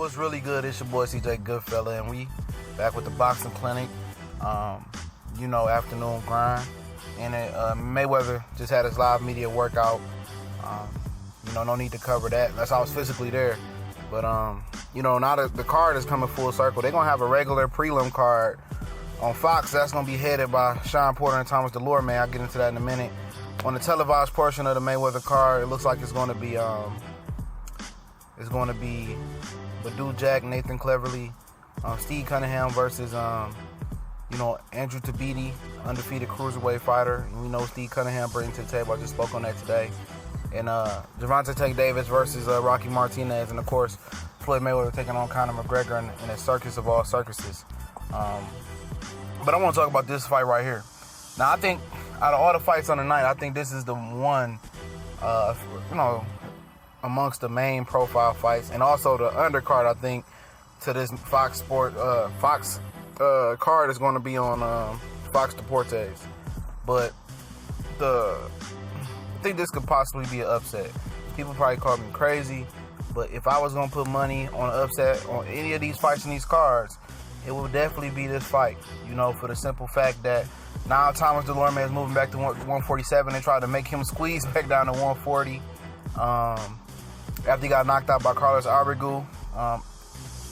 What's really good? It's your boy CJ Goodfella, and we back with the boxing clinic. Afternoon grind. And Mayweather just had his live media workout. No need to cover that. That's I was physically there. But now that the card is coming full circle, they're gonna have a regular prelim card on Fox. That's gonna be headed by Shawn Porter and Thomas Dulorme. I'll get into that in a minute. On the televised portion of the Mayweather card, it looks like it's gonna be Badu Jack, Nathan Cleverly, Steve Cunningham versus Andrew Tabiti, undefeated cruiserweight fighter. And we know Steve Cunningham brings to the table. I just spoke on that today. And Gervonta Tank Davis versus Rocky Martinez, and of course Floyd Mayweather taking on Conor McGregor in a circus of all circuses. But I want to talk about this fight right here. Now, I think out of all the fights on the night, I think this is the one, amongst the main profile fights, and also the undercard. I think to this Fox card is going to be on Fox Deportes, but I think this could possibly be an upset. People probably call me crazy, but if I was going to put money on an upset on any of these fights in these cards, it would definitely be this fight, for the simple fact that now Thomas Dulorme is moving back to 147. They tried to make him squeeze back down to 140 after he got knocked out by Carlos Abregu.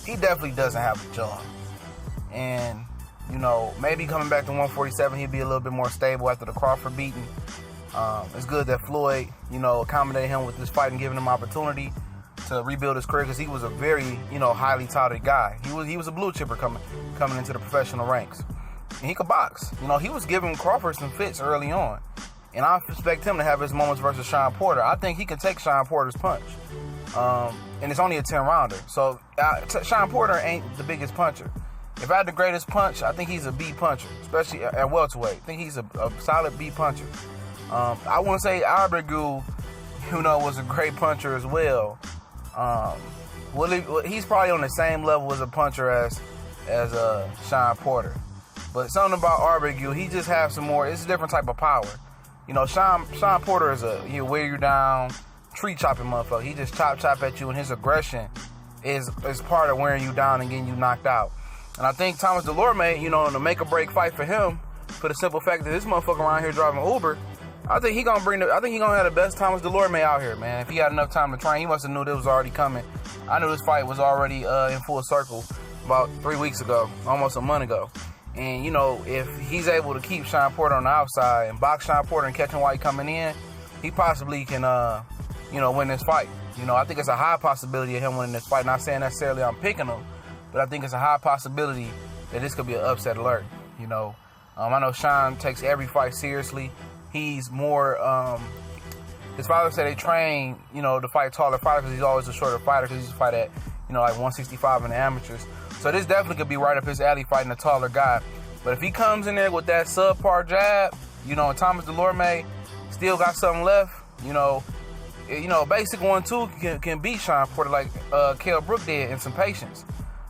He definitely doesn't have a jaw. And, maybe coming back to 147, he'd be a little bit more stable after the Crawford beating. It's good that Floyd, accommodated him with this fight and giving him opportunity to rebuild his career, because he was a very, highly touted guy. He was a blue chipper coming into the professional ranks. And he could box. He was giving Crawford some fits early on. And I expect him to have his moments versus Shawn Porter. I think he can take Shawn Porter's punch. And it's only a 10-rounder. So Shawn Porter ain't the biggest puncher. If I had the greatest punch, I think he's a B puncher, especially at welterweight. I think he's a solid B puncher. I wouldn't say Abregu, was a great puncher as well. He's probably on the same level as a puncher as Shawn Porter. But something about Abregu, he just has some more. It's a different type of power. Shawn Porter is he'll wear you down, tree chopping motherfucker. He just chop at you, and his aggression is part of wearing you down and getting you knocked out. And I think Thomas Dulorme, in a make or break fight for him, for the simple fact that this motherfucker around here driving Uber, I think he gonna have the best Thomas Dulorme out here, man. If he had enough time to train, he must have knew this was already coming. I knew this fight was already in full circle about 3 weeks ago, almost a month ago. And if he's able to keep Shawn Porter on the outside and box Shawn Porter and catch him while he's coming in, he possibly can win this fight. I think it's a high possibility of him winning this fight. Not saying necessarily I'm picking him, but I think it's a high possibility that this could be an upset alert. I know Shawn takes every fight seriously. He's more, his father said they train, to fight taller fighters, because he's always a shorter fighter, because he used to fight at, like 165 in the amateurs. So this definitely could be right up his alley, fighting a taller guy. But if he comes in there with that subpar jab, and Thomas Dulorme still got something left, basic 1-2 can beat Shawn Porter like Kell Brook did, in some patience.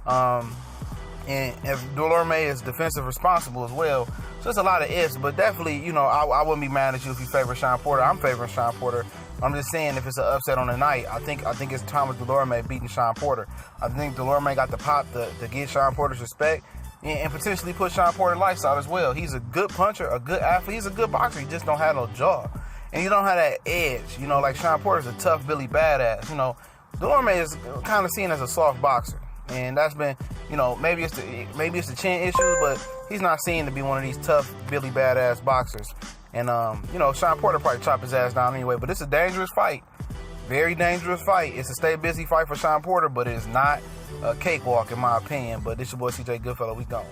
And if Dulorme is defensive responsible as well. So it's a lot of ifs, but definitely, I wouldn't be mad at you if you favor Shawn Porter. I'm favoring Shawn Porter. I'm just saying, if it's an upset on the night, I think it's Thomas Dulorme beating Shawn Porter. I think Dulorme got the pop to get Shawn Porter's respect and potentially put Shawn Porter lights out as well. He's a good puncher, a good athlete. He's a good boxer. He just don't have no jaw. And he don't have that edge. Like Shawn Porter's a tough Billy badass. Dulorme is kind of seen as a soft boxer. And that's been, maybe it's the chin issues, but he's not seen to be one of these tough Billy badass boxers. And Shawn Porter probably chop his ass down anyway. But it's a dangerous fight, very dangerous fight. It's a stay busy fight for Shawn Porter, but it's not a cakewalk in my opinion. But this your boy CJ Goodfella. We gone.